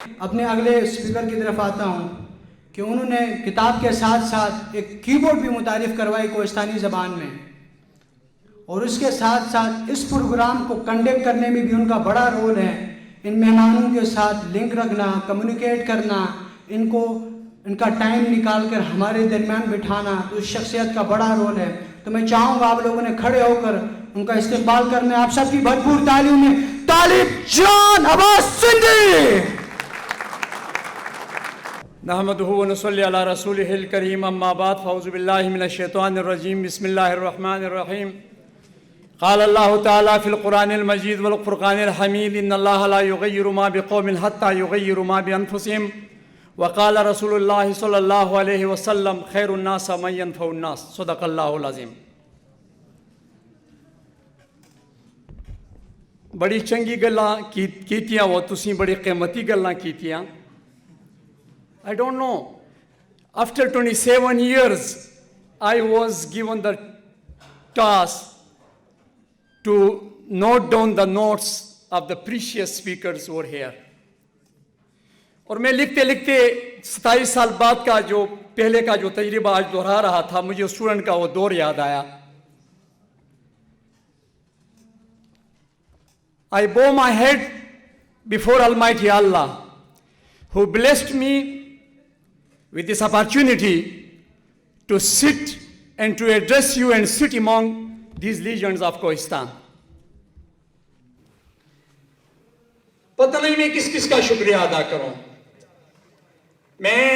اپنے اگلے اسپیکر کی طرف آتا ہوں کہ انہوں نے کتاب کے ساتھ ساتھ ایک کی بورڈ بھی متعارف کروائی کوہستانی زبان میں، اور اس کے ساتھ ساتھ اس پروگرام کو کنڈکٹ کرنے میں بھی ان کا بڑا رول ہے۔ ان مہمانوں کے ساتھ لنک رکھنا، کمیونیکیٹ کرنا، ان کا ٹائم نکال کر ہمارے درمیان بٹھانا، تو اس شخصیت کا بڑا رول ہے۔ تو میں چاہوں گا آپ لوگوں نے کھڑے ہو کر ان کا استقبال کرنا، آپ سب کی بھرپور تعلیوں میں طالب جان عباس سندھی۔ نحمده ونصلي على رسوله الكريم اما بعد فاعوذ بالله من الشيطان الرجيم بسم الله الرحمن الرحيم قال الله تعالى في القرآن المجيد والفرقان الحميد ان الله لا يغير ما بقوم حتى يغيروا ما بانفسهم وقال رسول الله صلى الله عليه وسلم خير الناس من ينفع الناس صدق الله العظيم۔ بڑی چنگی گلاں کیتیاں وہ تسی بڑی قیمتی گلاں کیتیاں۔ I don't know. After 27 years, I was given the task to note down the notes of the precious speakers over here. اور میں لکھتے لکھتے 27 سال بعد کا جو پہلے کا جو تجربہ آج دہرا رہا تھا، مجھے اسٹوڈنٹ کا وہ دور یاد آیا۔ I bow my head before Almighty Allah, who blessed me with this opportunity to sit and to address you and sit among these legions of Kohistan. پتہ نہیں میں کس کس کا شکریہ ادا کروں۔ میں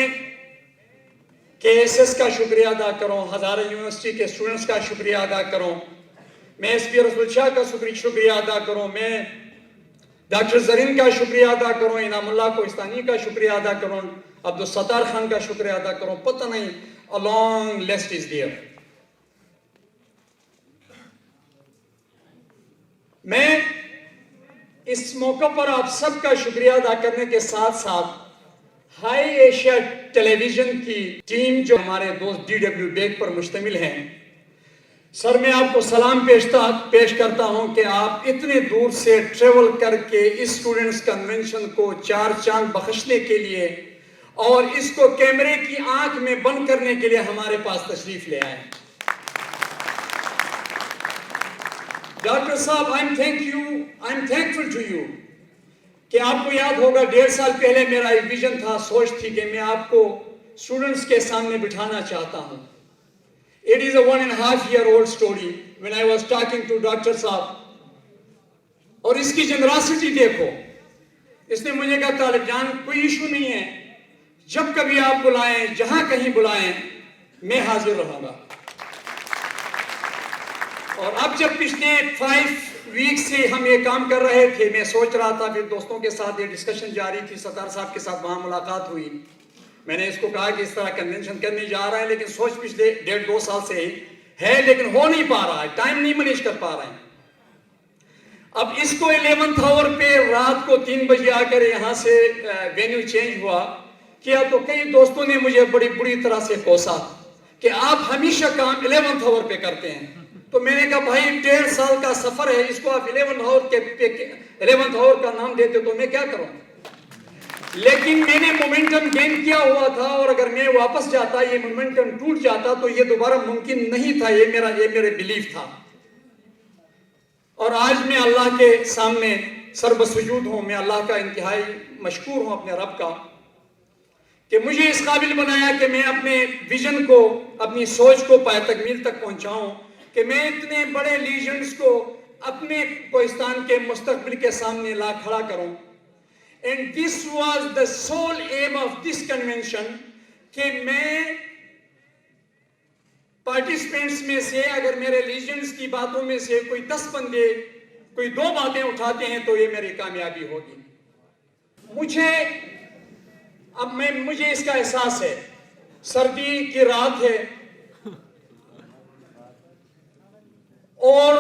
KSS کا شکریہ ادا کروں، ہزارہ یونیورسٹی کے اسٹوڈنٹس کا شکریہ ادا کروں، میں SP رسول شاہ کا شکریہ ادا کروں، میں ڈاکٹر زرین کا شکریہ ادا کروں، انعام اللہ کوہستانی کا شکریہ ادا کروں، عبدالستار خان کا شکریہ ادا کروں، پتہ نہیں a long list is there۔ میں اس موقع پر آپ سب کا شکریہ ادا کرنے کے ساتھ ساتھ ہائی ایشیا ٹیلی ویژن کی ٹیم جو ہمارے دوست DW بیگ پر مشتمل ہیں، سر میں آپ کو سلام پیش کرتا ہوں کہ آپ اتنے دور سے ٹریول کر کے اس اسٹوڈنٹس کنونشن کو 4 چاند بخشنے کے لیے اور اس کو کیمرے کی آنکھ میں بند کرنے کے لیے ہمارے پاس تشریف لے آئے۔ ڈاکٹر صاحب I'm thankful to you کہ آپ کو یاد ہوگا 1.5 سال پہلے میرا ایک ویژن تھا، سوچ تھی کہ میں آپ کو اسٹوڈنٹس کے سامنے بٹھانا چاہتا ہوں۔ It is a 1.5-year-old story when I was talking to doctor صاحب، اور اس کی جنراسٹی دیکھو۔ اس نے مجھے کہا طالب جان کوئی ایشو نہیں ہے، جب کبھی آپ بلائیں، جہاں کہیں بلائیں، میں حاضر رہوں گا۔ اور اب جب پچھلے 5 ویک سے ہم یہ کام کر رہے تھے، میں سوچ رہا تھا، پھر دوستوں کے ساتھ یہ ڈسکشن جاری تھی، ستار صاحب کے ساتھ وہاں ملاقات ہوئی، میں نے اس کو کہا کہ اس طرح کنونشن کرنے جا رہا ہے، لیکن سوچ پچھلے 1.5-2 سال سے ہی ہے، لیکن ہو نہیں پا رہا ہے، ٹائم نہیں مینیج کر پا رہے ہیں۔ اب اس کو 11th آور پہ رات کو 3 بجے آ کر یہاں سے وینیو چینج کیا تو کئی دوستوں نے مجھے بڑی بری طرح سے کوسا کہ آپ ہمیشہ کام 11th آور پہ کرتے ہیں۔ تو میں نے کہا بھائی 1.5 سال کا سفر ہے، اس کو آپ 11th آور کا نام دیتے تو میں کیا کروں؟ لیکن میں نے مومنٹم گین کیا ہوا تھا، اور اگر میں واپس جاتا، یہ مومنٹم ٹوٹ جاتا تو یہ دوبارہ ممکن نہیں تھا، یہ میرے بلیف تھا۔ اور آج میں اللہ کے سامنے سر بسجود ہوں، میں اللہ کا انتہائی مشکور ہوں، اپنے رب کا، کہ مجھے اس قابل بنایا کہ میں اپنے ویژن کو، اپنی سوچ کو پائے تکمیل تک پہنچاؤں، کہ میں اتنے بڑے لیجنڈز کو اپنے کوہستان کے مستقبل کے سامنے لا کھڑا کروں۔ And this was the sole aim of this convention کہ میں پارٹیسپینٹس میں سے اگر میرے لیجنڈز کی باتوں میں سے کوئی 10 بندے کوئی 2 باتیں اٹھاتے ہیں تو یہ میری کامیابی ہوگی۔ مجھے اس کا احساس ہے، سردی کی رات ہے اور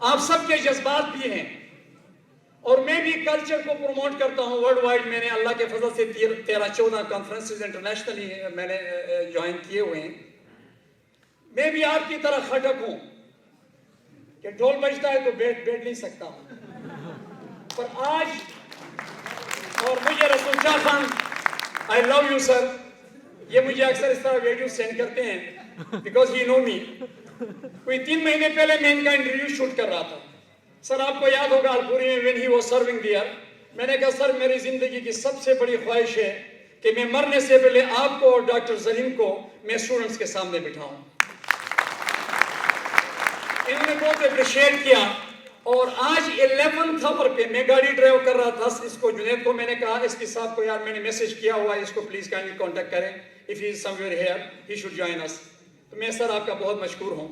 آپ سب کے جذبات بھی ہیں، اور میں بھی کلچر کو پروموٹ کرتا ہوں ورلڈ وائڈ۔ میں نے اللہ کے فضل سے 13-14 کانفرنسز انٹرنیشنلی میں نے جوائن کیے ہوئے ہیں۔ میں بھی آپ کی طرح کھٹک ہوں کہ ڈھول بجتا ہے تو بیٹھ نہیں سکتا ہوں، پر آج اور مجھے رسول شاہ خان آئی لو یو سر، یہ مجھے اکثر اس طرح ویڈیو سینڈ کرتے ہیں بیکاز ہی نو می. کوئی 3 مہینے پہلے میں ان کا انٹرویو شوٹ کر رہا تھا. سر آپ کو یاد ہوگا الپوری میں when he was serving there, میں نے کہا سر میری زندگی کی سب سے بڑی خواہش ہے کہ میں مرنے سے پہلے آپ کو اور ڈاکٹر زلیم کو میں اسٹوڈنٹس کے سامنے بٹھاؤں. انہوں نے بہت اپریشیٹ کیا. اور آج 11th آور پہ میں گاڑی ڈرائیو کر رہا تھا، اس کو جنید کو میں نے کہا اس کی صاحب کو یار میں نے میسج کیا ہوا ہے، اس کو پلیز کائنڈلی کانٹیکٹ کریں، if he is somewhere here he should join us. تو میں سر آپ کا بہت مشکور ہوں.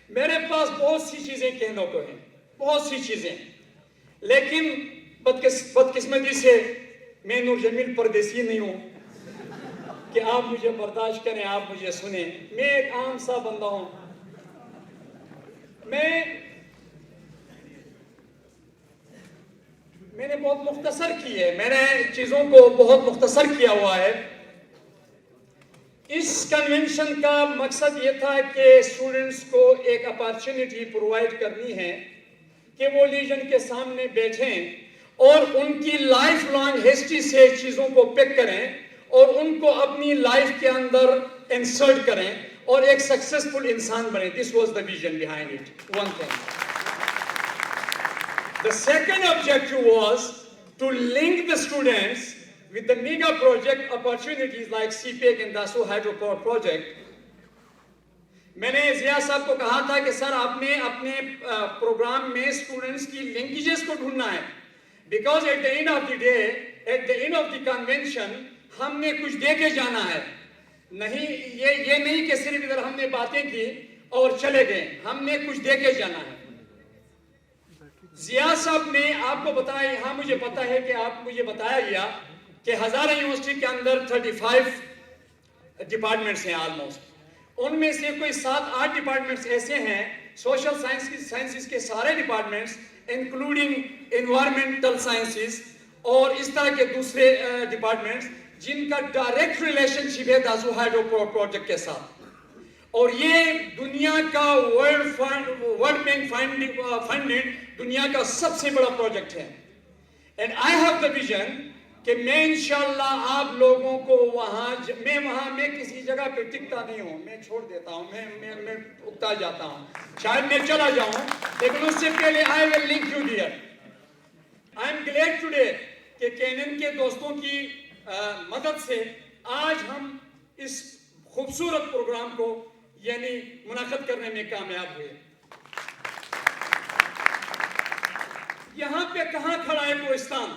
میرے پاس بہت سی چیزیں کہنے کو ہیں، بہت سی چیزیں، لیکن بدقسمتی سے میں نور جمیل پردیسی نہیں ہوں کہ آپ مجھے برداشت کریں، آپ مجھے سنیں. میں ایک عام سا بندہ ہوں. میں نے بہت مختصر کی ہے، میں نے چیزوں کو بہت مختصر کیا ہوا ہے. اس کنونشن کا مقصد یہ تھا کہ اسٹوڈنٹس کو ایک اپارچونٹی پرووائڈ کرنی ہے کہ وہ لیجن کے سامنے بیٹھیں اور ان کی لائف لانگ ہسٹری سے چیزوں کو پک کریں اور ان کو اپنی لائف کے اندر انسرٹ کریں اور ایک سکسیسفل انسان بنے. This was the vision behind it. One thing. The second objective was to link the students with the mega project opportunities like CPEC and Dasu Hydropower project. میں نے ضیاء صاحب کو کہا تھا کہ سر آپ نے اپنے پروگرام میں اسٹوڈنٹس کی لنکیجز کو ڈھونڈنا ہے، because at the end of the day, at the end of the convention ہم نے کچھ دے کے جانا ہے. نہیں یہ نہیں کہ صرف ادھر ہم نے باتیں کی اور چلے گئے، ہم نے کچھ دے کے جانا ہے. ضیاء صاحب نے آپ کو بتایا، یہاں مجھے پتا ہے کہ آپ مجھے بتایا گیا کہ ہزارہ یونیورسٹی کے اندر 35 ڈپارٹمنٹس ہیں آلموسٹ. ان میں سے کوئی 7-8 ڈپارٹمنٹس ایسے ہیں، سوشل سائنسز کے سارے ڈپارٹمنٹس انکلوڈنگ انوائرمنٹل سائنسز اور اس طرح کے دوسرے ڈپارٹمنٹس جن کا ڈائریکٹ ریلیشن شپ ہے داسو ہائیڈرو پاور پروجیکٹ کے ساتھ. اور یہ دنیا کا ورلڈ بینک فنڈڈ دنیا کا سب سے بڑا پروجیکٹ ہے. And I have the vision کہ میں انشاءاللہ آپ لوگوں کو میں کسی جگہ پہ ٹکتا نہیں ہوں، میں چھوڑ دیتا ہوں، میں اکتا جاتا ہوں، شاید میں چلا جاؤں، لیکن اس سے پہلے I will link you there. I am glad today کہ کینن کے دوستوں کی مدد سے آج ہم اس خوبصورت پروگرام کو یعنی منعقد کرنے میں کامیاب ہوئے. یہاں پہ کہاں کھڑا ہے کوہستان،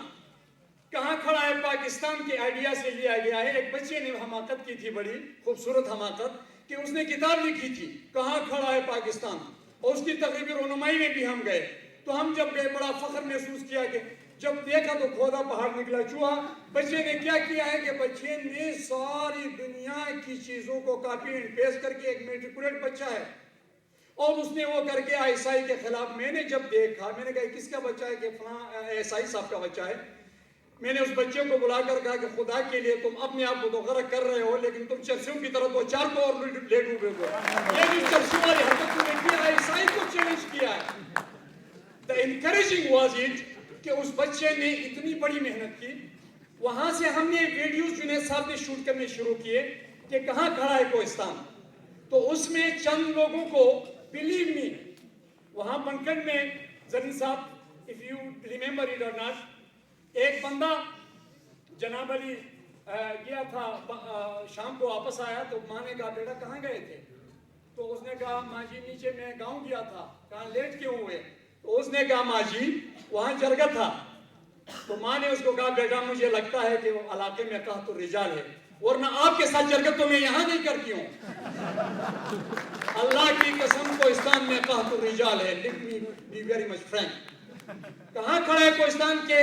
کہاں کھڑا ہے پاکستان کے آئیڈیا سے لیا گیا ہے. ایک بچے نے حماقت کی تھی، بڑی خوبصورت حماقت، کہ اس نے کتاب لکھی تھی کہاں کھڑا ہے پاکستان، اور اس کی تقریبی رونمائی میں بھی ہم گئے. تو ہم جب گئے بڑا فخر محسوس کیا کہ جب دیکھا تو کھودا پہاڑ نکلا چوہا. بچے نے کیا کیا ہے کہ بچے نے ساری دنیا کی چیزوں کو کاپی اینڈ پیسٹ کر کے، ایک میٹریکولیٹ بچہ ہے اور اس نے وہ کر کے آئی کے خلاف. میں نے جب دیکھا میں نے کہا کس کا بچہ ہے، کہ فلاں ایس آئی صاحب کا بچہ ہے. میں نے اس بچے کو بلا کر کہا کہ خدا کے لیے تم اپنے آپ کو تو غرق کر رہے ہو، لیکن تم چرسیوں کی طرح تو 4 کو اور لے ڈوبے ہو. یہ جو چرسیوں والی حرکت تم نے کیا ہے، عیسائی کو چیلنج کیا ہے. The encouraging was it کہ اس بچے نے اتنی بڑی محنت کی. وہاں سے ہم نے ویڈیوز جنید صاحب نے شوٹ کرنے شروع کیے کہ کہاں کھڑا ہے کوہستان. تو اس میں چند لوگوں کو بلیو می، وہاں پنکڑ میں زرین صاحب if you remember it or not، ایک بندہ جناب علی گیا تھا، شام کو واپس آیا تو ماں نے کہا بیٹا کہاں گئے تھے؟ تو اس نے کہا ماں جی نیچے میں گاؤں گیا تھا. کہاں لیٹ کیوں ہوئے؟ تو اس نے کہا ماں جی وہاں جرگہ تھا. تو ماں نے اس کو کہا بیٹا مجھے لگتا ہے کہ وہ علاقے میں قحط الرجال ہے، ورنہ آپ کے ساتھ جرگت تو میں یہاں نہیں کرتی ہوں. اللہ کی قسم کوہستان میں قحط الرجال ہے. Let me be very much frank. کہاں کھڑا ہے کوہستان کے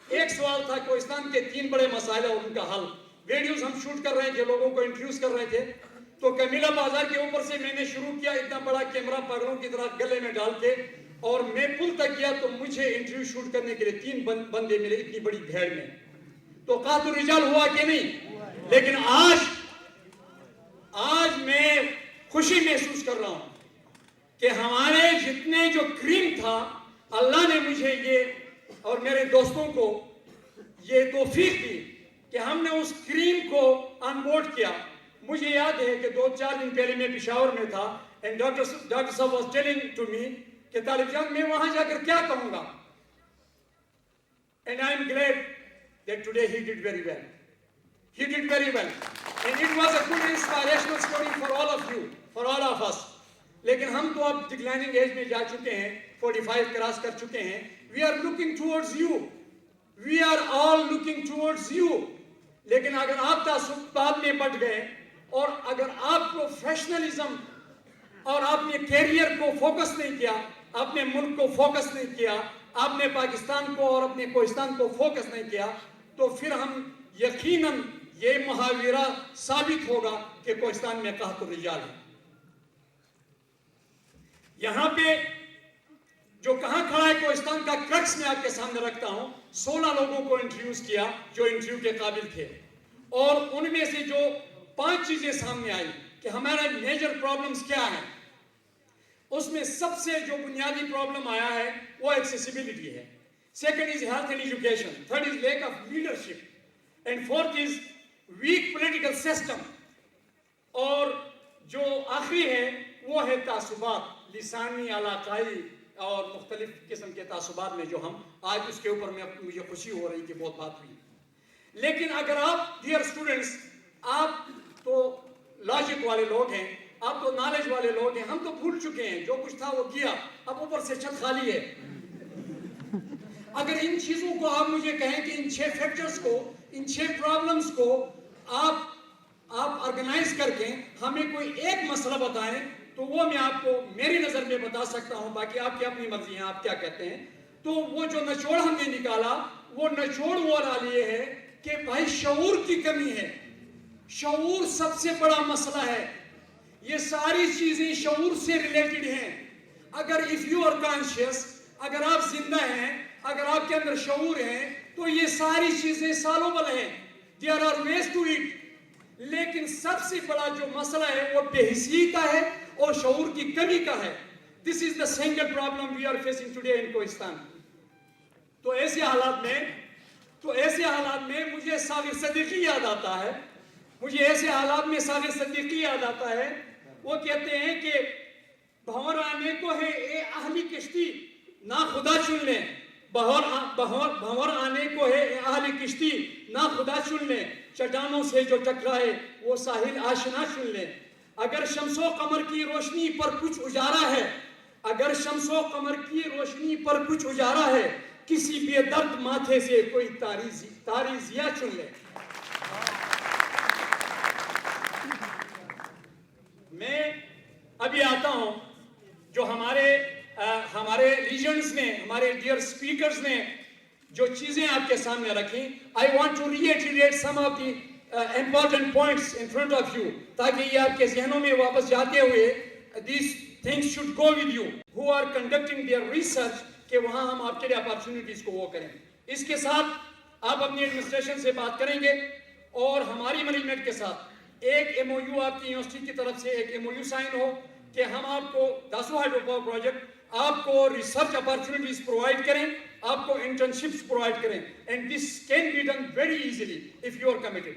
ایک سوال تھا، کوہستان کے 3 بڑے مسائل اور ان کا حل. ویڈیوز ہم شوٹ کر رہے تھے، لوگوں کو انٹروڈیوس کر رہے تھے. تو کمیلا بازار کے اوپر سے میں نے شروع کیا، اتنا بڑا کیمرہ پاگلوں کی طرح گلے میں ڈال کے، اور میں پل تک گیا تو مجھے انٹرویو شوٹ کرنے کے لیے 3 بندے ملے اتنی بڑی بھیڑ میں. تو قحط الرجال ہوا کہ نہیں؟ لیکن آج میں خوشی محسوس کر رہا ہوں کہ ہمارے جتنے جو کریم تھا، اللہ نے مجھے یہ اور میرے دوستوں کو یہ توفیق دی کہ ہم نے اس کریم کو آن بورڈ کیا. مجھے یاد ہے کہ 2-4 دن پہلے میں پشاور میں تھا and ڈاکٹر صاحب was telling to me کہ طالب جان میں وہاں جا کر کیا کہوں گا. And I am glad that today he did very well. He did very well. And it was a good inspirational story for all of you, for all of us. لیکن ہم تو اب ڈکلائننگ ایج میں جا چکے ہیں, 45 cross کر چکے ہیں. We are looking towards you. We are all looking towards you. لیکن اگر آپ تعصبات میں پڑ گئے اور اگر آپ پروفیشنلزم اور آپ نے کیریئر کو فوکس نہیں کیا, آپ نے ملک کو فوکس نہیں کیا, آپ نے پاکستان کو اور اپنے کوہستان کو فوکس نہیں کیا, تو پھر ہم یقیناً یہ محاورہ ثابت ہوگا کہ کوہستان میں قحط الرجال ہے. یہاں پہ جو کہاں کھڑا ہے کوہستان کا کرکس میں آپ کے سامنے رکھتا ہوں. 16 لوگوں کو انٹرویوز کیا جو انٹرویو کے قابل تھے, اور ان میں سے جو 5 چیزیں سامنے آئی کہ ہمارا میجر پرابلمز کیا ہیں, اس میں سب سے جو بنیادی پرابلم آیا ہے وہ ایکسیسیبلٹی ہے. Second is health and education, third is lack of leadership, and fourth is weak political system, اور جو آخری ہے وہ ہے تعصبات, لسانی, علاقائی اور مختلف قسم کے تعصبات میں جو ہم آج اس کے اوپر میں مجھے خوشی ہو رہی کہ بہت بات ہوئی. لیکن اگر آپ ڈیئر اسٹوڈنٹس, آپ تو لاجک والے لوگ ہیں, آپ تو نالج والے لوگ ہیں, ہم تو بھول چکے ہیں جو کچھ تھا وہ گیا, اب اوپر سے چھت خالی ہے. اگر ان چیزوں کو آپ مجھے کہیں کہ ان 6 فیکٹرز کو, ان 6 پرابلمز کو آپ آرگنائز کر کے ہمیں کوئی ایک مسئلہ بتائیں تو وہ میں آپ کو میری نظر میں بتا سکتا ہوں, باقی آپ کی اپنی مرضی ہیں آپ کیا کہتے ہیں. تو وہ جو نچوڑ ہم نے نکالا وہ نچوڑ وہ یہ ہے کہ بھائی شعور کی کمی ہے. شعور سب سے بڑا مسئلہ ہے. یہ ساری چیزیں شعور سے ریلیٹڈ ہیں. اگر if you are conscious, اگر آپ زندہ ہیں, اگر آپ کے اندر شعور ہیں, تو یہ ساری چیزیں سالوبل ہیں. there are ways to it. لیکن سب سے بڑا جو مسئلہ ہے وہ بے حسی کا ہے اور شعور کی کمی کا ہے. This is the single problem we are facing today in Kohistan. تو ایسے حالات میں مجھے ثاقب صدیقی یاد آتا ہے. یاد آتا ہے. وہ کہتے ہیں کہ بہور آنے کو ہے اے اہلی کشتی, نہ خدا چن لیں. بہور آنے کو ہے اے اہلی کشتی, نہ خدا چن لیں. چٹانوں سے جو ٹکرائے وہ ساحل آشنا چن لیں. اگر شمس و قمر کی روشنی پر کچھ اجارا ہے, اگر شمس و قمر کی روشنی پر کچھ اجارا ہے, کسی بے درد ماتھے سے کوئی تاریزیہ چن لے. میں ابھی آتا ہوں جو ہمارے لیجنڈز نے, ہمارے ڈیئر سپیکرز نے جو چیزیں آپ کے سامنے رکھیں. I want to reiterate some of the important points in front of you, تاکہ یہ آپ کے ذہنوں میں واپس جاتے ہوئے these things should go with you who are conducting their research, کہ وہاں ہم آپ کے لیے اپارچونیٹیز کو وہ کریں. اس کے ساتھ آپ اپنی ایڈمنسٹریشن سے بات کریں گے اور ہماری مینجمنٹ کے ساتھ ایک MOU آپ کی یونیورسٹی کی طرف سے ایک MOU سائن ہو کہ ہم آپ کو داسو ہائیڈرو پاور پروجیکٹ آپ کو ریسرچ اپارچونیٹیز پرووائڈ کریں, آپ کو انٹرنشپس پرووائڈ کریں. And this can be done very easily if you are committed.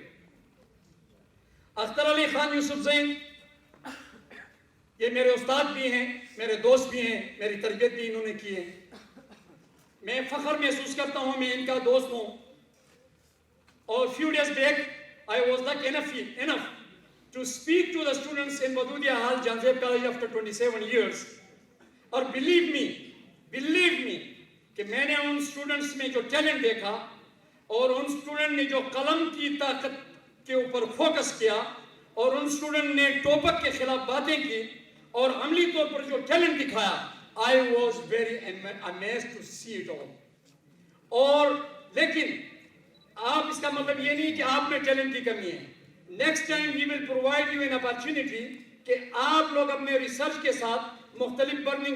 Akhtar Ali Khan Yousuf Zain یہ میرے استاد بھی ہیں, میرے دوست بھی ہیں, میری تربیت بھی انہوں نے کی ہے. میں فخر محسوس کرتا ہوں میں ان کا دوست ہوں. اور few days back I was lucky enough to speak to the students in Wadudiyya Hall, Janzeb College after 27 years. اور believe me کہ میں نے ان اسٹوڈنٹس میں جو ٹیلنٹ دیکھا اور ان اسٹوڈنٹ نے جو قلم کی طاقت کے اوپر فوکس کیا اور ان اسٹوڈنٹ نے ٹوپک کے خلاف باتیں کی اور عملی طور پر جو ٹیلنٹ دکھایا, I was very amazed to see it all. اور لیکن آپ اس کا مطلب یہ نہیں کہ آپ میں ٹیلنٹ کی کمی ہے. Next time we will provide you an opportunity کہ آپ لوگ اپنے ریسرچ کے ساتھ مختلف برننگ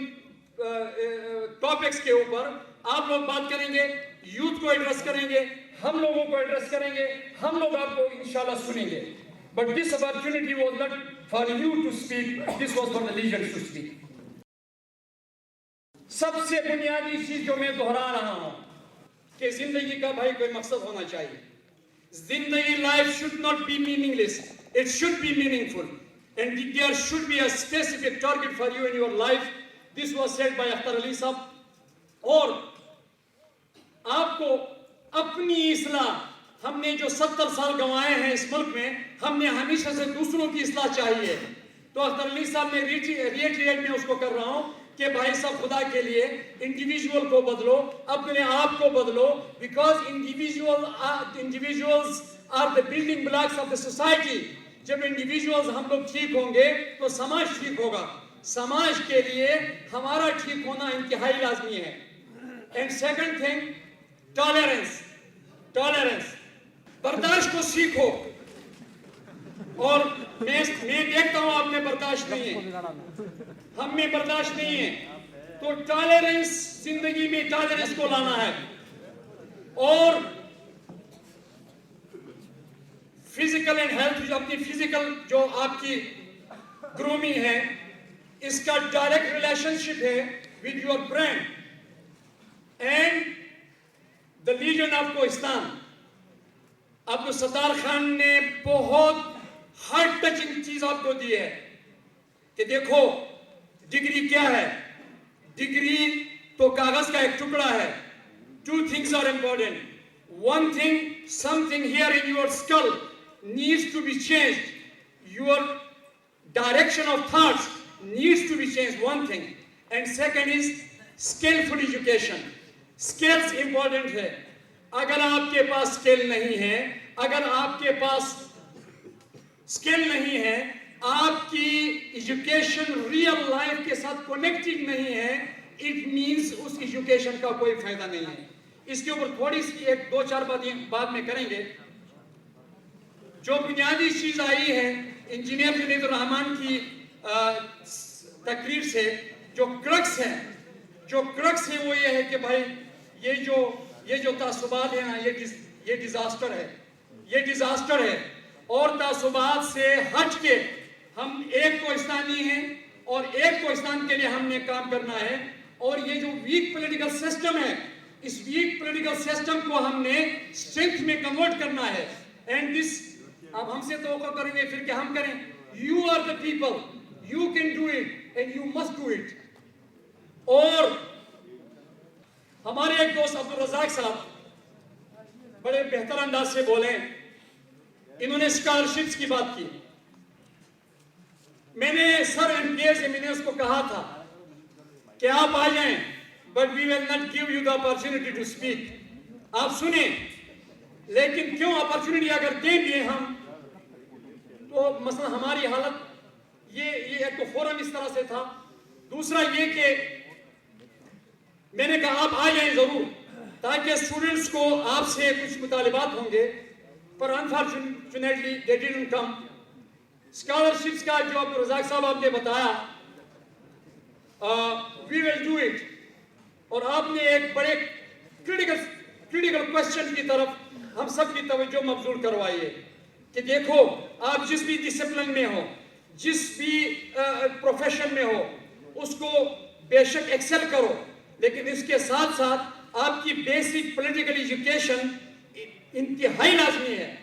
ٹاپکس کے اوپر آپ لوگ بات کریں گے, یوتھ کو ایڈریس کریں گے, ہم لوگوں کو ایڈریس کریں گے, ہم لوگ آپ کو انشاءاللہ سنیں گے. But this opportunity was not for you to speak, this was for the leaders to speak. سب سے بنیادی چیز جو میں دہرا رہا ہوں, کہ زندگی کا بھائی کوئی مقصد ہونا چاہیے. زندگی life should not be meaningless. It should be meaningful. And there should be a specific target for you in your life. This was said by Akhtar Ali Sahab. اور آپ کو اپنی اصلاح, ہم نے جو 70 سال گنوائے ہیں اس ملک میں, ہم نے ہمیشہ سے دوسروں کی اصلاح چاہیے. تو اختر علی صاحب میں ریٹریٹ میں اس کو کر رہا ہوں کہ بھائی صاحب خدا کے لیے انڈیویجول کو بدلو, اپنے آپ کو بدلو, because individuals are the building blocks of the society. جب انڈیویجولز ہم لوگ ٹھیک ہوں گے تو سماج ٹھیک ہوگا. سماج کے لیے ہمارا ٹھیک ہونا انتہائی لازمی ہے. اینڈ سیکنڈ تھنگ, ٹالرنس, برداشت کو سیکھو. اور میں دیکھتا ہوں آپ میں برداشت نہیں ہے, ہم میں برداشت نہیں ہے. تو ٹالرنس, زندگی میں ٹالرنس کو لانا ہے. اور فزیکل اینڈ ہیلتھ, جو اپنی فزیکل جو آپ کی گرومنگ ہے, اس کا ڈائریکٹ ریلیشن شپ ہے with your brain. And the legend of Kohistan, Abdul Sattar Khan نے بہت ہارٹ ٹچنگ چیز آپ کو دی ہے کہ دیکھو ڈگری کیا ہے. ڈگری تو کاغذ کا ایک ٹکڑا ہے. Two things are important. One thing, something here in your skull needs to be changed. Your direction of thoughts needs to be changed, one thing. And second is skillful education. Skills important ہے. اگر آپ کے پاس skill نہیں ہے, اگر آپ کے پاس skill نہیں ہے, آپ کی ایجوکیشن ریئل لائف کے ساتھ کنیکٹڈ نہیں ہے, اٹ مینس اس ایجوکیشن کا کوئی فائدہ نہیں ہے. اس کے اوپر تھوڑی سی ایک دو چار باتیں بعد میں کریں گے. جو بنیادی چیز آئی ہے انجینئر جنید الرحمان کی تقریر سے, جو کرکس ہے وہ یہ ہے کہ بھائی یہ جو تعصبات ہیں نا, یہ ڈیزاسٹر ہے. اور تعصبات سے ہٹ کے ہم ایک کوہستانی ہیں اور ایک کوہستان کے لیے ہم نے کام کرنا ہے. اور یہ جو ویک پولیٹیکل سسٹم ہے, اس ویک پولیٹیکل سسٹم کو ہم نے اسٹرینتھ میں کنورٹ کرنا ہے. اینڈ دس, اب ہم سے توقع کریں گے پھر کہ ہم کریں. You are the people, you can do it and you must do it. اور ہمارے ایک دوست عبدالرزاق صاحب بڑے بہتر انداز سے بولے, انہوں نے اسکالرشپس کی بات کی. میں نے سر MPA سے میں نے اس کو کہا تھا کہ آپ آ جائیں, but we will not give you the opportunity to speak. آپ سنیں, لیکن کیوں اپرچونٹی اگر دیں بھی ہم تو مثلا ہماری حالت یہ ایک تو فورم اس طرح سے تھا. دوسرا یہ کہ میں نے کہا آپ آ جائیں ضرور, تاکہ اسٹوڈنٹس کو آپ سے کچھ مطالبات ہوں گے, پر unfortunately they didn't come. Scholarships کا جو عبدالرزاق صاحب آپ نے بتایا, we will do it. اور آپ نے ایک بڑے کریٹیکل کوشچن کی طرف ہم سب کی توجہ مبذول کروائی ہے کہ دیکھو آپ جس بھی ڈسپلن میں ہو, جس بھی پروفیشن میں ہو, اس کو بے شک ایکسل کرو, لیکن اس کے ساتھ ساتھ آپ کی بیسک پولیٹیکل ایجوکیشن انتہائی لازمی ہے.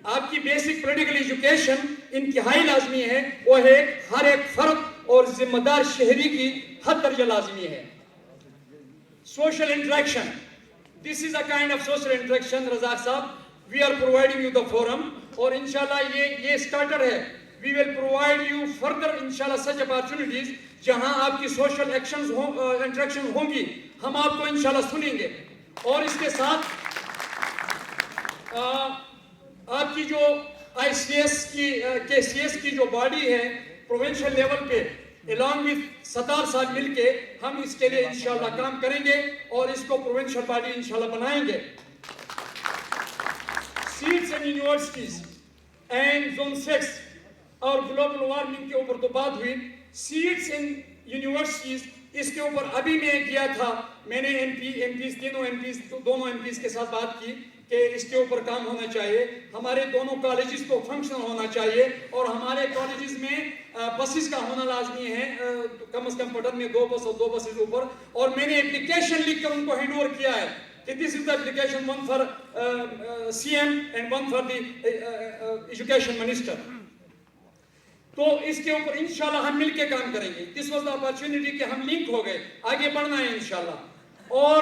آپ کی بیسک پولیٹیکل ایجوکیشن انتہائی لازمی ہے. وہ ہر ایک فرد اور ذمہ دار شہری کی حد درجہ لازمی ہے. Social interaction, this is a kind of social interaction. Razzaq صاحب, we are providing you the forum, اور انشاءاللہ یہ اسٹارٹر ہے. We will provide you further انشاءاللہ سچ اپارچونیٹیز جہاں آپ کی سوشل انٹریکشن ہوں گی, ہم آپ کو انشاءاللہ سنیں گے. اور اس کے ساتھ آپ کی جو KCS کی جو باڈی ہے پروونشل لیول پہ, along with ستار صاحب مل کے ہم اس کے لیے انشاءاللہ کام کریں گے اور اس کو پروونشل باڈی انشاءاللہ بنائیں گے. Sets and universities and zone 6 اور گلوبل وارمنگ کے اوپر تو بات ہوئی. سیٹس اینڈ یونیورسٹیز, اس کے اوپر ابھی میں کیا تھا, میں نے دونوں ایم پیز کے ساتھ بات کی کہ اس کے اوپر کام ہونا چاہیے. ہمارے دونوں کالجز کو فنکشنل ہونا چاہیے, اور ہمارے کالجز میں بسز کا ہونا لازمی ہے, کم از کم پٹن میں 2 بس اور 2 بسز اوپر. اور میں نے اپلیکیشن لکھ کر ان کو ہینڈ اوور کیا ہے کہ this is the application, one for CM and one for the education minister. تو اس کے اوپر انشاءاللہ ہم مل کے کام کریں گے. This was the opportunity کہ ہم لنک ہو گئے, آگے بڑھنا ہے انشاءاللہ. اور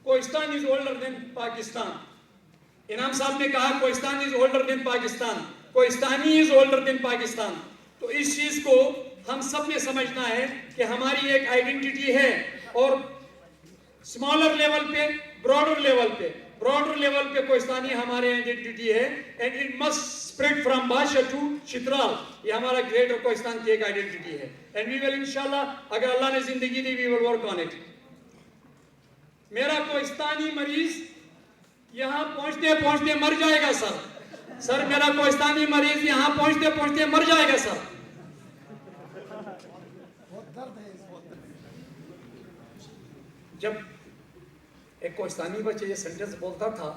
Kohistan is older than Pakistan. انعام صاحب نے کہا Kohistan is older than Pakistan, Kohistani is older than Pakistan. تو اس چیز کو ہم سب نے سمجھنا ہے کہ ہماری ایک آئیڈینٹی ہے, اور اسمالر لیول پہ, براڈر لیول پہ کوہستانی ہمارے آئیڈینٹی ہے. And it must spread from باشا ٹو چترال. یہ ہمارا گریٹر کوہستان کی ایک آئیڈینٹی ہے. اینڈ وی ول انشاءاللہ, اگر اللہ نے زندگی دی, وی ول ورک آن اٹ. میرا کوہستانی مریض یہاں پہنچتے پہنچتے مر جائے گا سر. میرا کوہستانی مریض یہاں پہنچتے پہنچتے مر جائے گا سر. جب ایک کوہستانی بچے یہ سینٹنس بولتا تھا,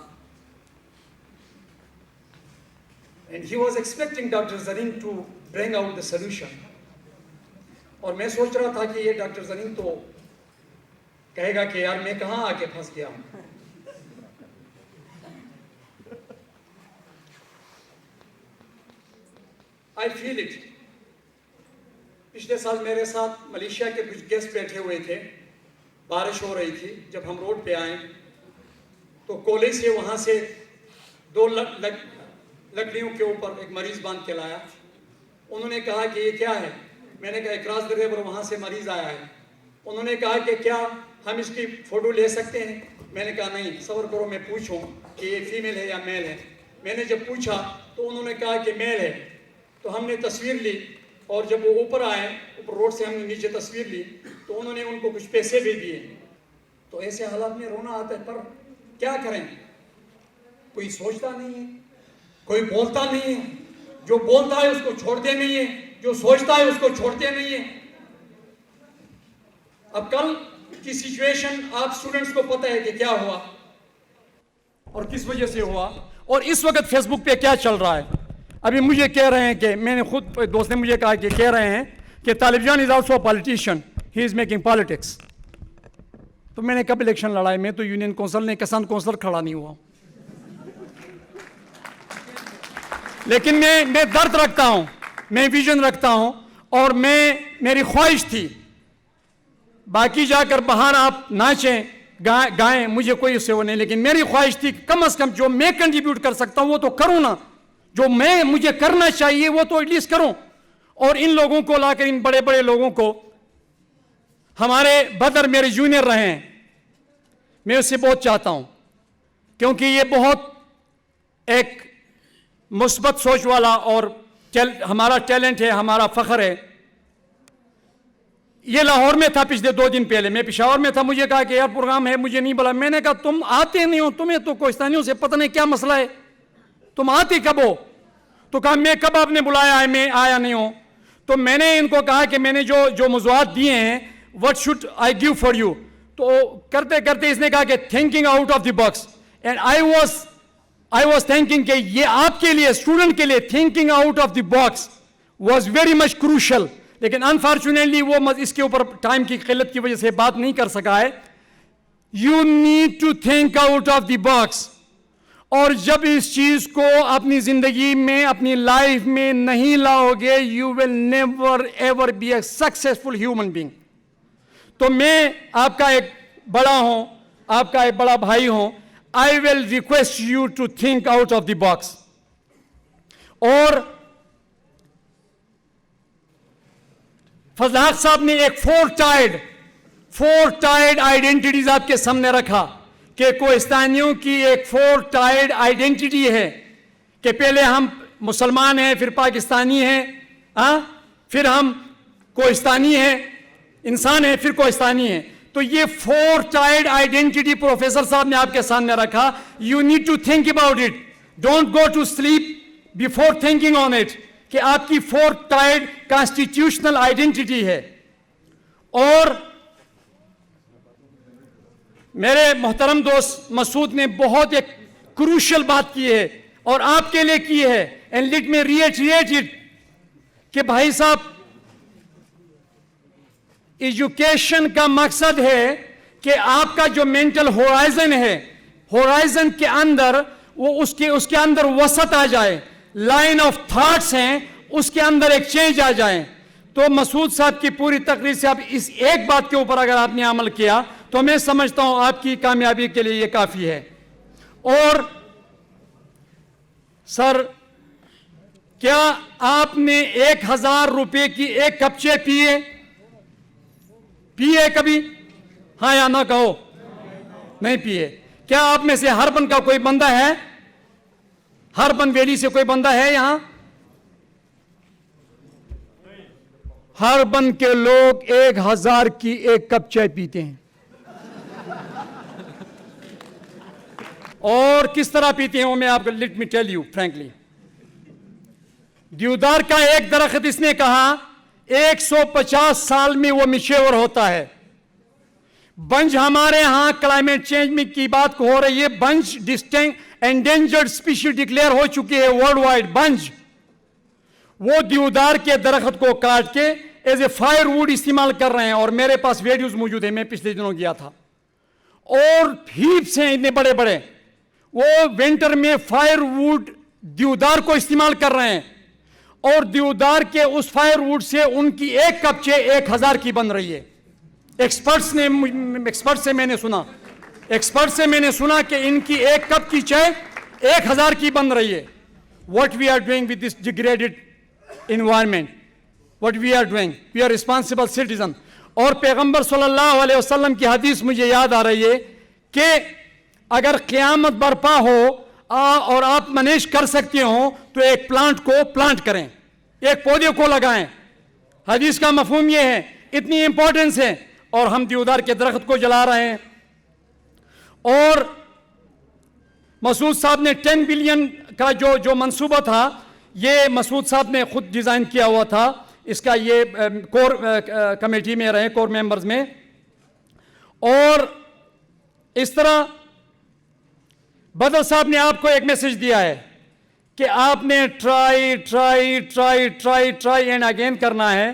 and he was expecting Dr. Zareen to bring out the solution. اور میں سوچ رہا تھا کہ یہ ڈاکٹر زرین تو کہے گا کہ یار میں کہاں آ کے پھنس گیا ہوں. I feel it. پچھلے سال میرے ساتھ ملیشیا کے کچھ گیسٹ بیٹھے ہوئے تھے, بارش ہو رہی تھی. جب ہم روڈ پہ آئے تو کولے سے وہاں سے 2 لکڑیوں کے اوپر ایک مریض باندھ کے لایا. انہوں نے کہا کہ یہ کیا ہے؟ میں نے کہا اکراس ڈرائیور وہاں سے مریض آیا ہے. انہوں نے کہا کہ کیا ہم اس کی فوٹو لے سکتے ہیں؟ میں نے کہا نہیں, صبر کرو میں پوچھوں کہ یہ فیمیل ہے یا میل ہے. میں نے جب پوچھا تو انہوں نے کہا کہ میل ہے. تو ہم نے تصویر لی, اور جب وہ اوپر آئے, اوپر روڈ سے ہم نے نیچے تصویر لی, تو انہوں نے ان کو کچھ پیسے بھی دیے. تو ایسے حالات میں رونا آتا ہے, پر کیا کریں؟ کوئی سوچتا نہیں ہے, کوئی بولتا نہیں ہے. جو بولتا ہے اس کو چھوڑتے نہیں ہیں, جو سوچتا ہے اس کو چھوڑتے نہیں ہیں. اب کل کی سچویشن آپ اسٹوڈنٹس کو پتہ ہے کہ کیا ہوا اور کس وجہ سے ہوا, اور اس وقت فیس بک پہ کیا چل رہا ہے. ابھی مجھے کہہ رہے ہیں کہ میں نے خود دوست نے مجھے کہا کہ کہہ رہے ہیں کہ Talib Jan is also politician, he is making politics. تو میں نے کب الیکشن لڑا ہے؟ میں تو یونین کونسل نہیں, کسان کونسلر کھڑا نہیں ہوا. لیکن میں درد رکھتا ہوں, میں ویژن رکھتا ہوں, اور میری خواہش تھی باقی جا کر باہر آپ ناچیں گائیں, مجھے کوئی اس سے وہ نہیں, لیکن میری خواہش تھی کم از کم جو میں کنٹریبیوٹ کر سکتا ہوں وہ تو کروں نا. جو مجھے کرنا چاہیے وہ تو ایٹ لیسٹ کروں. اور ان لوگوں کو لا کر, ان بڑے بڑے لوگوں کو, ہمارے بدر میرے جونیئر رہے ہیں, میں اس سے بہت چاہتا ہوں, کیونکہ یہ بہت ایک مثبت سوچ والا اور ہمارا ٹیلنٹ ہے, ہمارا فخر ہے. یہ لاہور میں تھا پچھلے 2 دن پہلے, میں پشاور میں تھا. مجھے کہا کہ یار پروگرام ہے, مجھے نہیں بولا. میں نے کہا تم آتے نہیں ہو, تمہیں تو کوہستانیوں سے پتہ نہیں کیا مسئلہ ہے, تم آتے کب ہو؟ تو کہا میں کب آپ نے بلایا ہے, میں آیا نہیں ہوں. تو میں نے ان کو کہا کہ میں نے جو موضوعات دیے ہیں, what should I give for you? تو کرتے کرتے اس نے کہا کہ thinking out of the box, and I was thinking کہ یہ آپ کے لیے, اسٹوڈنٹ کے لیے thinking out of the box was very much crucial. لیکن انفارچونیٹلی وہ اس کے اوپر ٹائم کی قلت کی وجہ سے بات نہیں کر سکا ہے. You need to think out of the box. اور جب اس چیز کو اپنی زندگی میں, اپنی لائف میں نہیں لاؤ گے, you will never ever be a successful human being. تو میں آپ کا ایک بڑا ہوں, آپ کا ایک بڑا بھائی ہوں. I will request you to think out of the box. اور فضل حق صاحب نے ایک 4 tied آئیڈینٹیز آپ کے سامنے رکھا کہ کوہستانیوں کی ایک 4 tied آئیڈینٹی ہے کہ پہلے ہم مسلمان ہیں, پھر پاکستانی ہیں, پھر ہم کوہستانی ہیں, انسان ہیں, پھر کوہستانی ہیں. تو یہ 4 tied آئیڈینٹی پروفیسر صاحب نے آپ کے سامنے رکھا. You need to think about it, don't go to sleep before thinking on it, کہ آپ کی 4 tied کانسٹیٹیوشنل آئیڈینٹی ہے. اور میرے محترم دوست مسعود نے بہت ایک کروشل بات کی ہے, اور آپ کے لیے کی ہے, and let me reiterate it, کہ بھائی صاحب ایجوکیشن کا مقصد ہے کہ آپ کا جو مینٹل ہورائزن ہے، ہورائزن کے اندر وہ اس کے اندر وسعت آ جائے، لائن آف تھاٹس ہیں اس کے اندر ایک چینج آ جائے. تو مسعود صاحب کی پوری تقریر سے آپ اس ایک بات کے اوپر اگر آپ نے عمل کیا تو میں سمجھتا ہوں آپ کی کامیابی کے لیے یہ کافی ہے. اور سر، کیا آپ نے 1000 روپے کی ایک کپ چائے پیے کبھی؟ ہاں یا نہ کہو. نہیں پیے. کیا آپ میں سے ہربن کا کوئی بندہ ہے؟ ہربن ویلی سے کوئی بندہ ہے یہاں؟ ہربن کے لوگ 1000 کی ایک کپ چائے پیتے ہیں. اور کس طرح پیتے ہیں وہ میں آپ کو let me tell you frankly. دیودار کا ایک درخت اس نے کہا 150 سال میں وہ میچور ہوتا ہے. بنج ہمارے ہاں کلائمیٹ چینج میں کی بات ہو رہی ہے، bunch distinct endangered species declare ہو چکی ہے ورلڈ وائڈ. بنج وہ دیودار کے درخت کو کاٹ کے ایز اے فائر ووڈ استعمال کر رہے ہیں. اور میرے پاس ویڈیوز موجود ہیں، میں پچھلے دنوں گیا تھا. اور ہیپس ہیں اتنے بڑے بڑے، وہ ونٹر میں فائر ووڈ دیودار کو استعمال کر رہے ہیں. اور دیودار کے اس فائر ووڈ سے ان کی ایک کپ چائے 1000 کی بن رہی ہے. ایکسپرٹ سے میں نے سنا کہ ان کی ایک کپ کی چائے 1000 کی بن رہی ہے. What we are doing with this degraded environment, what we are doing, we are responsible citizen. اور پیغمبر صلی اللہ علیہ وسلم کی حدیث مجھے یاد آ رہی ہے کہ اگر قیامت برپا ہو اور آپ مینیج کر سکتے ہوں تو ایک پلانٹ کو پلانٹ کریں، ایک پودے کو لگائیں. حدیث کا مفہوم یہ ہے، اتنی امپورٹنس ہے. اور ہم دیودار کے درخت کو جلا رہے ہیں. اور مسعود صاحب نے 10 بلین کا جو منصوبہ تھا، یہ مسعود صاحب نے خود ڈیزائن کیا ہوا تھا. اس کا یہ کور کمیٹی میں رہے، کور ممبرز میں. اور اس طرح بدر صاحب نے آپ کو ایک میسج دیا ہے کہ آپ نے ٹرائی اینڈ اگین کرنا ہے.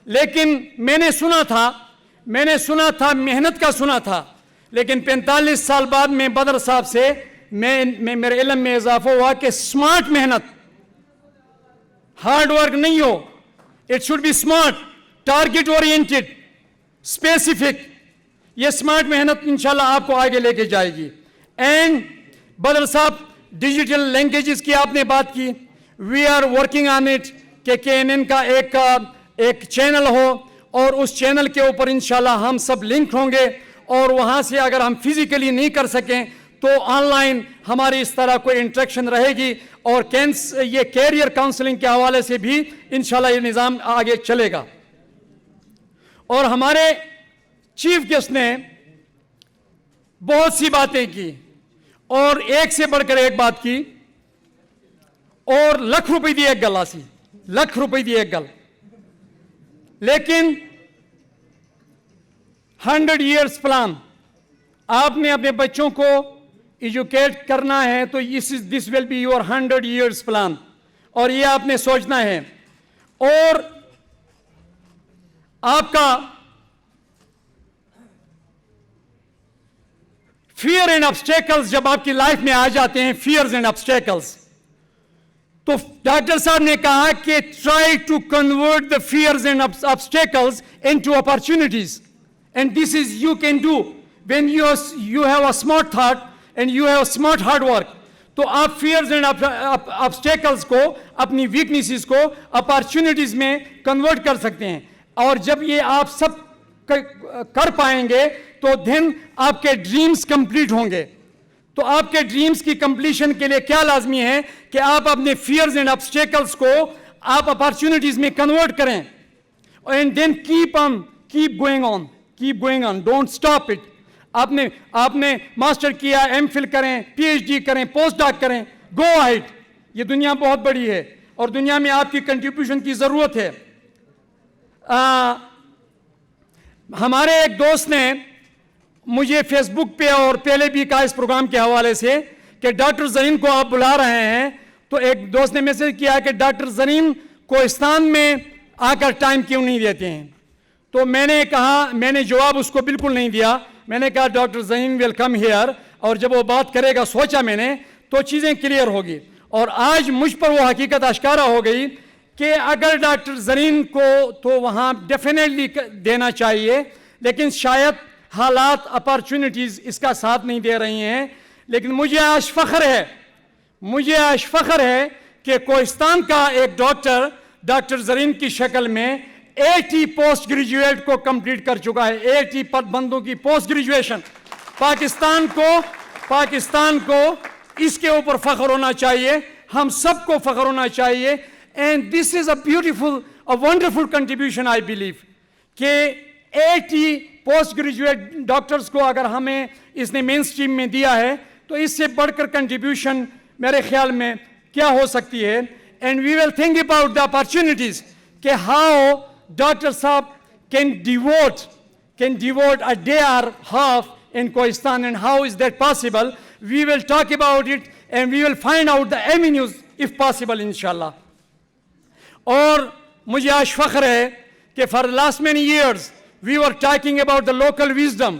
لیکن میں نے سنا تھا محنت کا سنا تھا. لیکن 45 سال بعد میں بدر صاحب سے میرے علم میں اضافہ ہوا کہ سمارٹ محنت، ہارڈ ورک نہیں ہو. It should be smart, target oriented, specific. یہ سمارٹ محنت انشاءاللہ آپ کو آگے لے کے جائے گی. اینڈ بدر صاحب، ڈیجیٹل لینگویجز کی آپ نے بات کی. We are working on it کہ KNN کا ایک چینل ہو اور اس چینل کے اوپر انشاءاللہ ہم سب لنک ہوں گے. اور وہاں سے اگر ہم فزیکلی نہیں کر سکیں تو آن لائن ہماری اس طرح کوئی انٹریکشن رہے گی. اور یہ کیریئر کاؤنسلنگ کے حوالے سے بھی انشاءاللہ یہ نظام آگے چلے گا. اور ہمارے چیف گیسٹ نے بہت سی باتیں کی اور ایک سے بڑھ کر ایک بات کی. اور لکھ روپے دی ایک گل آسی، لکھ روپے دی ایک گل. لیکن 100 ایئرس پلان، آپ نے اپنے بچوں کو ایجوکیٹ کرنا ہے تو this will be your 100 years plan. اور یہ آپ نے سوچنا ہے. اور آپ کا فیئر اینڈ آبسٹیکلز جب آپ کی لائف میں آ جاتے ہیں، فیئرز اینڈ آبسٹیکلز، تو ڈاکٹر صاحب نے کہا کہ try to convert the fears and obstacles into opportunities. And this is you can do when you have a smart thought and you have smart hard work. تو آپ fears and obstacles کو، اپنی weaknesses کو opportunities میں convert کر سکتے ہیں. اور جب یہ آپ سب کر پائیں گے تو دن آپ کے ڈریمز کمپلیٹ ہوں گے. تو آپ کے ڈریمز کی کمپلیشن کے لیے کیا لازمی ہے کہ آپ اپنے فیئرز اینڈ آبسٹیکلز کو آپ اپارچونیٹیز میں کنورٹ کریں. And then keep going on, don't stop it. آپ نے ماسٹر کیا، MPhil کریں، PhD کریں، پوسٹ ڈاک کریں، گو اہیڈ. یہ دنیا بہت بڑی ہے اور دنیا میں آپ کی کنٹریبیوشن کی ضرورت ہے. ہمارے ایک دوست نے مجھے فیس بک پہ اور پہلے بھی کہا اس پروگرام کے حوالے سے کہ ڈاکٹر زرین کو آپ بلا رہے ہیں. تو ایک دوست نے میسج کیا کہ ڈاکٹر زرین کوہستان میں آ کر ٹائم کیوں نہیں دیتے ہیں. تو میں نے کہا, میں نے جواب اس کو بالکل نہیں دیا. میں نے کہا doctor Zareen will come here, اور جب وہ بات کرے گا, سوچا میں نے, تو چیزیں کلیئر ہوگی. اور آج مجھ پر وہ حقیقت آشکارا ہو گئی کہ اگر ڈاکٹر زرین کو تو وہاں ڈیفینیٹلی دینا چاہیے, لیکن شاید حالات, اپارچونٹیز اس کا ساتھ نہیں دے رہی ہیں. لیکن مجھے آج فخر ہے کہ کوہستان کا ایک ڈاکٹر زرین کی شکل میں 80 پوسٹ گریجویٹ کو کمپلیٹ کر چکا ہے. 80 بندوں کی پوسٹ گریجویشن. پاکستان کو اس کے اوپر فخر ہونا چاہیے, ہم سب کو فخر ہونا چاہیے. And this is a wonderful contribution I believe کہ 80 پوسٹ گریجویٹ ڈاکٹرز کو اگر ہمیں اس نے مین اسٹریم میں دیا ہے تو اس سے بڑھ کر کنٹریبیوشن میرے خیال میں کیا ہو سکتی ہے. And we will think about the opportunities کہ ہاؤ ڈاکٹر صاحب can devote a day or half in Kohistan, and how is that possible? We will talk about it and we will find out the avenues if possible inshallah. اور مجھے آج فخر ہے کہ for the last many years we were talking about the local wisdom.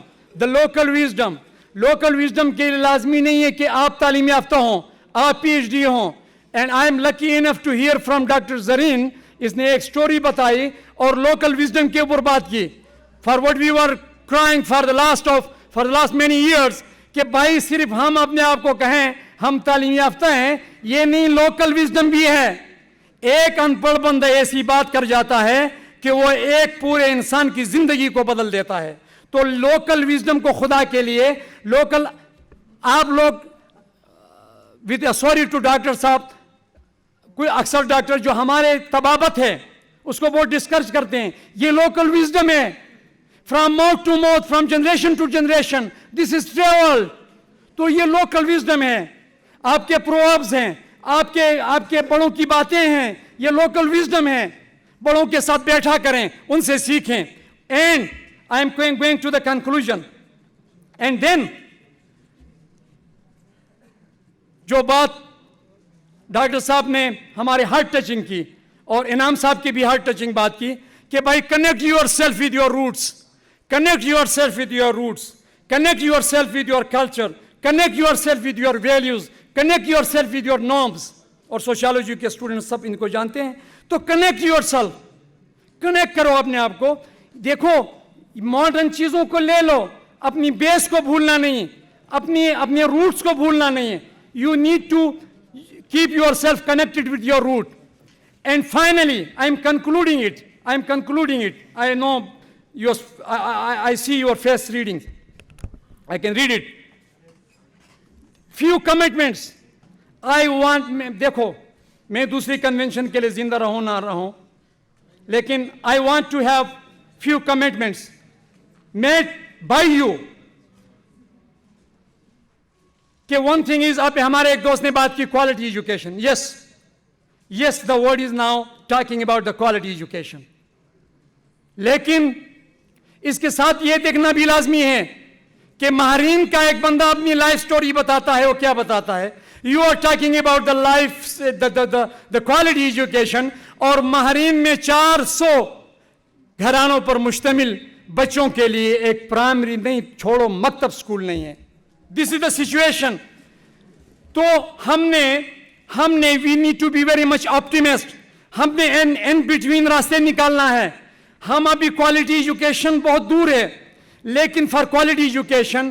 local wisdom کے لیے لازمی نہیں ہے کہ آپ تعلیم یافتہ ہوں, آپ PhD ہوں. and I am lucky enough to hear from Dr. Zareen. اس نے ایک سٹوری بتائی اور لوکل وزڈم کے اوپر بات کی. For what we were crying for the last many years کہ بھائی صرف ہم اپنے آپ کو کہیں ہم تعلیم یافتہ ہیں, یہ نہیں, لوکل وزڈم بھی ہے. ایک ان پڑھ بندہ ایسی بات کر جاتا ہے کہ وہ ایک پورے انسان کی زندگی کو بدل دیتا ہے. تو لوکل وزڈم کو خدا کے لیے آپ لوگ ود سوری ٹو ڈاکٹر صاحب, کوئی اکثر ڈاکٹر جو ہمارے طبابت ہے اس کو بہت ڈسکرج کرتے ہیں, یہ لوکل وزڈم ہے. From mouth to mouth, from generation to generation, this is travel. تو یہ لوکل وزڈم ہے. آپ کے پرووربز ہیں, آپ کے بڑوں کی باتیں ہیں, یہ لوکل وزڈم ہے. بڑوں کے ساتھ بیٹھا کریں, ان سے سیکھیں. And I am going to the conclusion. And then جو بات ڈاکٹر صاحب نے ہمارے ہارٹ ٹچنگ کی, اور انعام صاحب کی بھی ہارٹ ٹچنگ بات کی کہ بھائی connect your self with your roots, connect your self with your roots, connect your self with your culture, connect your self with your values, connect your self with your norms. اور sociology کے student سب ان کو جانتے ہیں. تو connect your self, connect کرو اپنے آپ کو. دیکھو ماڈرن چیزوں کو لے لو, اپنی بیس کو بھولنا نہیں, اپنے روٹس کو بھولنا نہیں ہے. You need to keep yourself connected with your root. And finally, I am concluding it. I know I see your face reading. I can read it. Few commitments. دیکھو میں دوسری کنونشن کے لیے زندہ رہوں نہ رہوں, لیکن I want to have few commitments made by you. کہ ون تھنگ از, آپ ہمارے ایک دوست نے بات کی quality education. Yes the word is now talking about the quality education. لیکن اس کے ساتھ یہ دیکھنا بھی لازمی ہے کہ ماہرین کا ایک بندہ اپنی لائف سٹوری بتاتا ہے, وہ کیا بتاتا ہے. You are talking about the life the quality education, اور ماہرین میں 400 گھرانوں پر مشتمل بچوں کے لیے ایک پرائمری نہیں, چھوڑو مکتب اسکول نہیں ہے. This is the situation. تو ہم نے we need to be very much optimist. ہم نے in between راستے نکالنا ہے. ہم ابھی کوالٹی ایجوکیشن بہت دور ہے, لیکن for quality education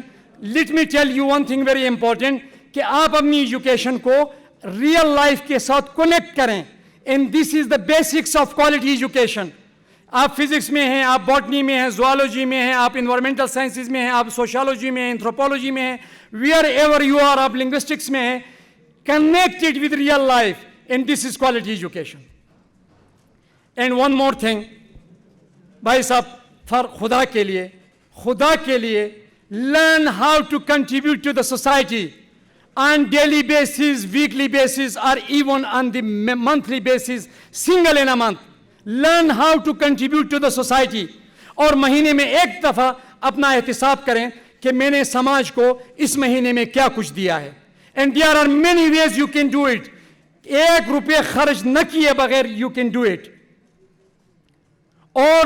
let me tell you one thing very important کہ آپ اپنی ایجوکیشن کو ریئل لائف کے ساتھ کنیکٹ کریں. and this is the basics of quality education. آپ فزکس میں ہیں, آپ باٹنی میں ہیں, زوالوجی میں ہیں, آپ انوائرمنٹل سائنسز میں ہیں, آپ سوشالوجی میں ہیں, اینتھروپولوجی میں ہیں, ویئر ایور یو آر, آپ لنگوسٹکس میں ہیں, connected with real life, and this is quality education. And one more thing بھائی صاحب, فار خدا کے لیے learn how to contribute to the society on daily basis, weekly basis, اور even on the monthly basis, single in a month. Learn how to contribute to the society. اور مہینے میں ایک دفعہ اپنا احتساب کریں کہ میں نے سماج کو اس مہینے میں کیا کچھ دیا ہے. And there are many ways you can do it. 1 روپے خرچ نہ کیے بغیر یو کین ڈو اٹ. اور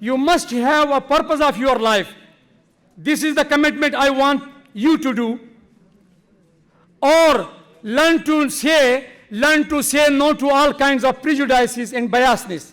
You must have a purpose of your life. This is the commitment I want you to do. Or learn to say no to all kinds of prejudices and biasness.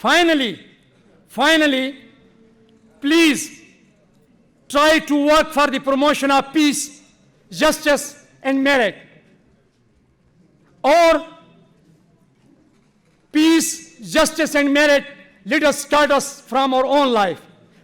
finally, please try to work for the promotion of peace, justice and merit. Or peace, justice and merit, let us start us from our own life.